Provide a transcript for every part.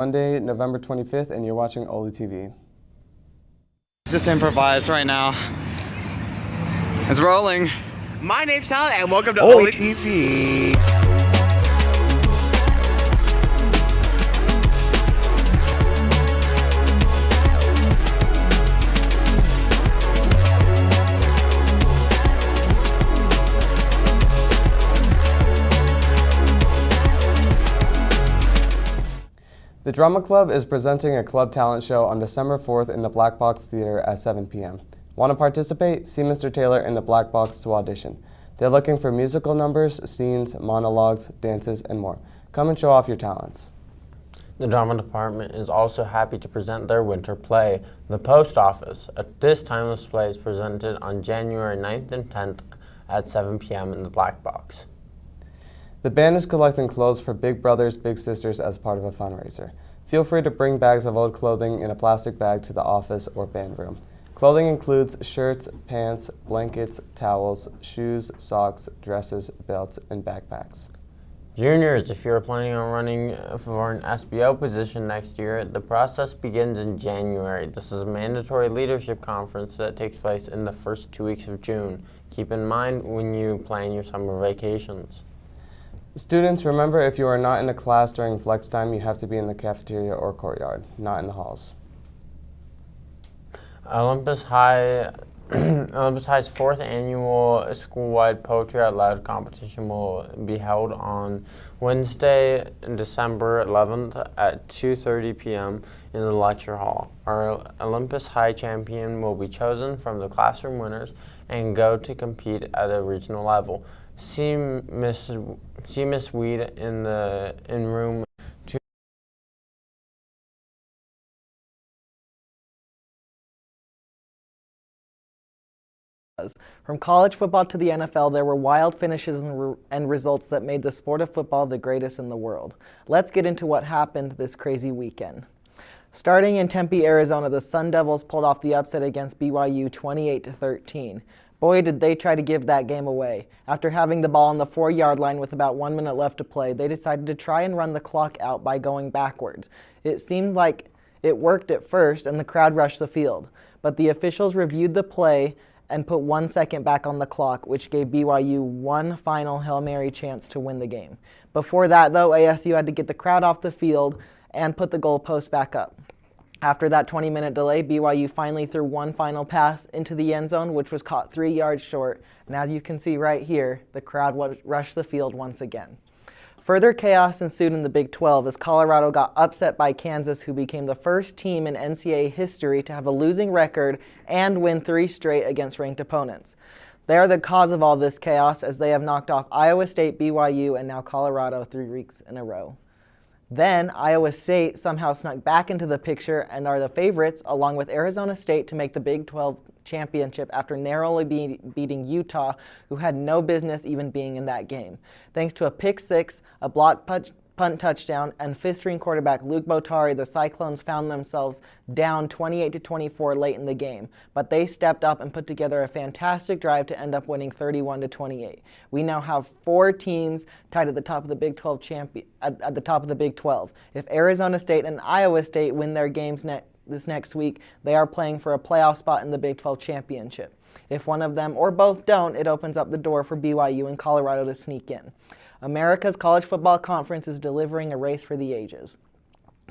Monday, November 25th, and you're watching Oly TV. Just improvise right now. It's rolling. My name's Tyler, and welcome to Oly OlyTV. TV. The Drama Club is presenting a club talent show on December 4th in the Black Box Theater at 7 p.m. Want to participate? See Mr. Taylor in the Black Box to audition. They're looking for musical numbers, scenes, monologues, dances, and more. Come and show off your talents. The drama department is also happy to present their winter play, The Post Office. At this time, this play is presented on January 9th and 10th at 7 p.m. in the Black Box. The band is collecting clothes for Big Brothers Big Sisters as part of a fundraiser. Feel free to bring bags of old clothing in a plastic bag to the office or band room. Clothing includes shirts, pants, blankets, towels, shoes, socks, dresses, belts, and backpacks. Juniors, if you're planning on running for an SBO position next year, the process begins in January. This is a mandatory leadership conference that takes place in the first 2 weeks of June. Keep in mind when you plan your summer vacations. Students, remember if you are not in a class during flex time, you have to be in the cafeteria or courtyard, not in the halls. Olympus High's 4th annual school-wide Poetry Out Loud competition will be held on Wednesday, December 11th at 2:30 p.m. in the lecture hall. Our Olympus High champion will be chosen from the classroom winners and go to compete at a regional level. See Miss Weed in room 2. From college football to the NFL, there were wild finishes and results that made the sport of football the greatest in the world. Let's get into what happened this crazy weekend. Starting in Tempe, Arizona, the Sun Devils pulled off the upset against BYU 28-13. Boy, did they try to give that game away. After having the ball on the 4-yard line with about 1 minute left to play, they decided to try and run the clock out by going backwards. It seemed like it worked at first and the crowd rushed the field, but the officials reviewed the play and put 1 second back on the clock, which gave BYU one final Hail Mary chance to win the game. Before that, though, ASU had to get the crowd off the field and put the goalpost back up. After that 20-minute delay, BYU finally threw one final pass into the end zone, which was caught 3 yards short. And as you can see right here, the crowd rushed the field once again. Further chaos ensued in the Big 12 as Colorado got upset by Kansas, who became the first team in NCAA history to have a losing record and win 3 straight against ranked opponents. They are the cause of all this chaos as they have knocked off Iowa State, BYU, and now Colorado 3 weeks in a row. Then, Iowa State somehow snuck back into the picture and are the favorites, along with Arizona State, to make the Big 12 championship after narrowly beating Utah, who had no business even being in that game. Thanks to a pick-6, a block punt touchdown, and fifth-string quarterback Luke Botari, the Cyclones found themselves down 28-24 late in the game, but they stepped up and put together a fantastic drive to end up winning 31-28. We now have 4 teams tied at the top of the Big 12 at the top of the Big 12. If Arizona State and Iowa State win their games this next week, they are playing for a playoff spot in the Big 12 championship. If one of them or both don't, it opens up the door for BYU and Colorado to sneak in. America's College Football Conference is delivering a race for the ages.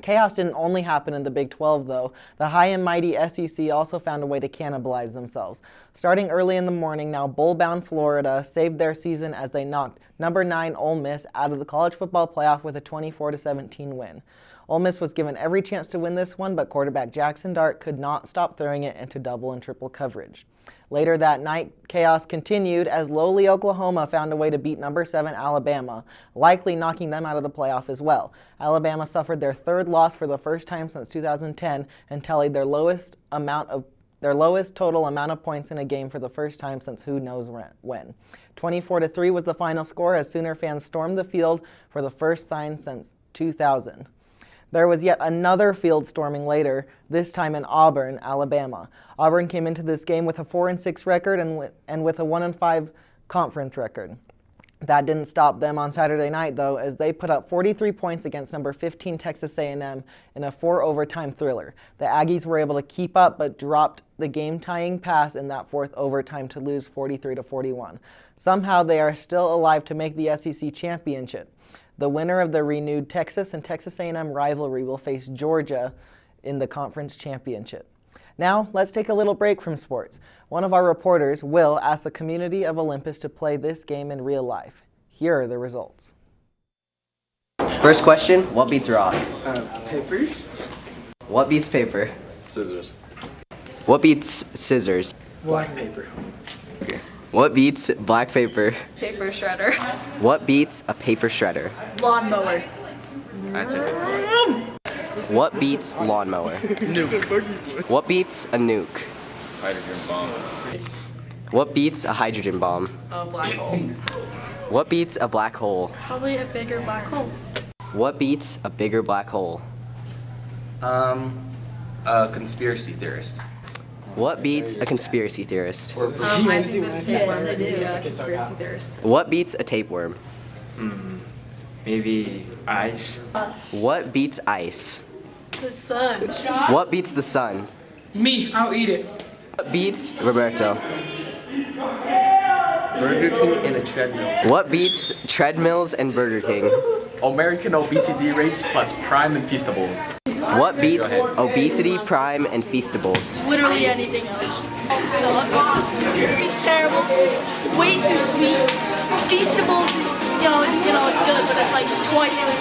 Chaos didn't only happen in the Big 12, though. The high and mighty SEC also found a way to cannibalize themselves. Starting early in the morning, now bull-bound Florida saved their season as they knocked number 9 Ole Miss out of the college football playoff with a 24-17 win. Ole Miss was given every chance to win this one, but quarterback Jackson Dart could not stop throwing it into double and triple coverage. Later that night, chaos continued as lowly Oklahoma found a way to beat number 7 Alabama, likely knocking them out of the playoff as well. Alabama suffered their 3rd loss for the first time since 2010 and tallied their lowest total amount of points in a game for the first time since who knows when. 24-3 was the final score as Sooner fans stormed the field for the first time since 2000. There was yet another field storming later, this time in Auburn, Alabama. Auburn came into this game with a 4-6 record and with a 1-5 conference record. That didn't stop them on Saturday night, though, as they put up 43 points against number 15 Texas A&M in a 4-overtime thriller. The Aggies were able to keep up but dropped the game-tying pass in that fourth overtime to lose 43-41. Somehow they are still alive to make the SEC championship. The winner of the renewed Texas and Texas A&M rivalry will face Georgia in the conference championship. Now, let's take a little break from sports. One of our reporters, Will, asked the community of Olympus to play this game in real life. Here are the results. First question, what beats rock? Paper. What beats paper? Scissors. What beats scissors? Black paper. What beats black paper? Paper shredder. What beats a paper shredder? Lawnmower. That's it. What beats lawnmower? Nuke. What beats a nuke? Hydrogen bomb. What beats a hydrogen bomb? A black hole. What beats a black hole? Probably a bigger black hole. What beats a bigger black hole? A conspiracy theorist. What beats a conspiracy theorist? I think that's a conspiracy theorist. What beats a tapeworm? Maybe ice. What beats ice? The sun. What beats the sun? Me, I'll eat it. What beats Roberto? Burger King and a treadmill. What beats treadmills and Burger King? American obesity rates plus Prime and Feastables. What beats obesity, Prime, and Feastables? Literally anything else. It's terrible. It's way too sweet. Feastables is, it's good, but it's like twice the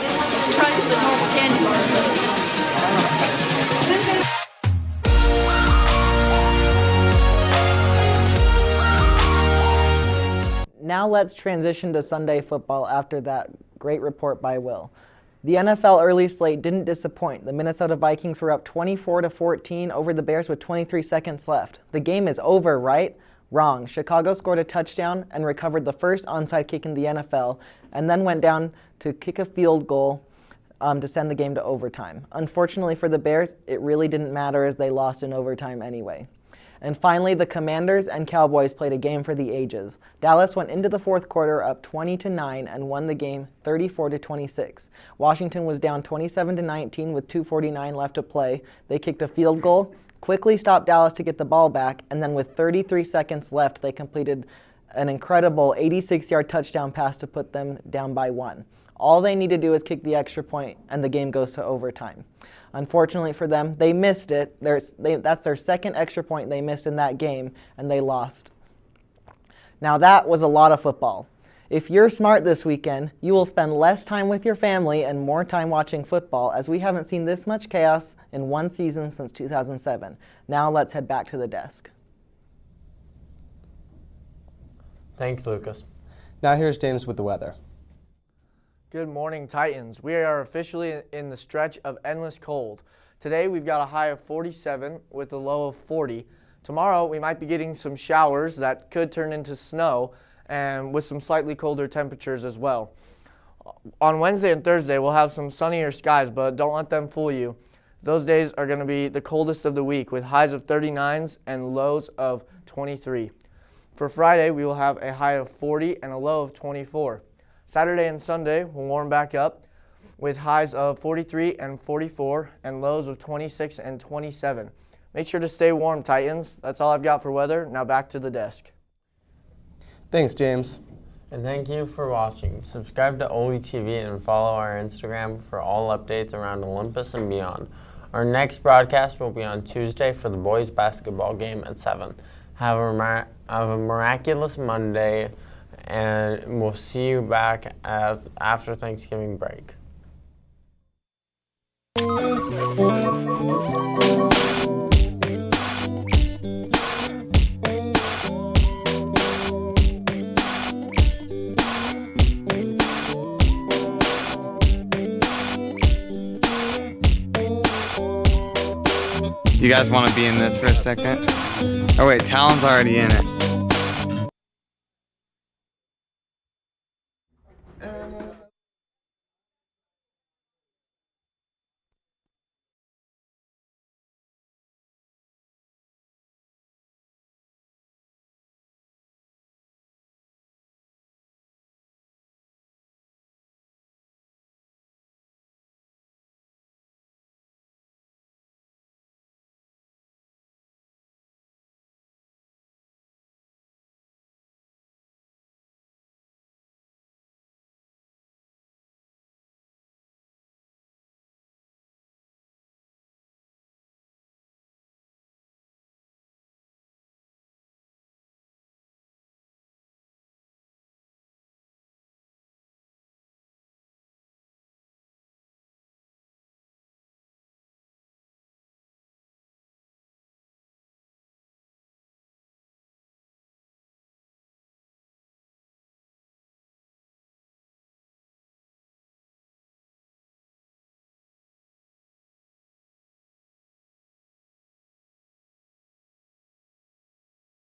price of a normal candy bar. Now let's transition to Sunday football after that great report by Will. The NFL early slate didn't disappoint. The Minnesota Vikings were up 24-14 over the Bears with 23 seconds left. The game is over, right? Wrong. Chicago scored a touchdown and recovered the first onside kick in the NFL, and then went down to kick a field goal to send the game to overtime. Unfortunately for the Bears, it really didn't matter as they lost in overtime anyway. And finally, the Commanders and Cowboys played a game for the ages. Dallas went into the fourth quarter up 20-9 and won the game 34-26. Washington was down 27-19 with 2:49 left to play. They kicked a field goal, quickly stopped Dallas to get the ball back, and then with 33 seconds left, they completed an incredible 86-yard touchdown pass to put them down by 1. All they need to do is kick the extra point, and the game goes to overtime. Unfortunately for them, they missed it. That's their second extra point they missed in that game, and they lost. Now that was a lot of football. If you're smart this weekend, you will spend less time with your family and more time watching football, as we haven't seen this much chaos in one season since 2007. Now let's head back to the desk. Thanks, Lucas. Now here's James with the weather. Good morning, Titans. We are officially in the stretch of endless cold. Today we've got a high of 47 with a low of 40. Tomorrow we might be getting some showers that could turn into snow, and with some slightly colder temperatures as well. On Wednesday and Thursday we'll have some sunnier skies, but don't let them fool you. Those days are going to be the coldest of the week with highs of 39s and lows of 23. For Friday we will have a high of 40 and a low of 24. Saturday and Sunday will warm back up with highs of 43 and 44 and lows of 26 and 27. Make sure to stay warm, Titans. That's all I've got for weather. Now back to the desk. Thanks, James. And thank you for watching. Subscribe to Oly TV and follow our Instagram for all updates around Olympus and beyond. Our next broadcast will be on Tuesday for the boys basketball game at 7. Have a miraculous Monday, and we'll see you back after Thanksgiving break. You guys want to be in this for a second? Oh wait, Talon's already in it.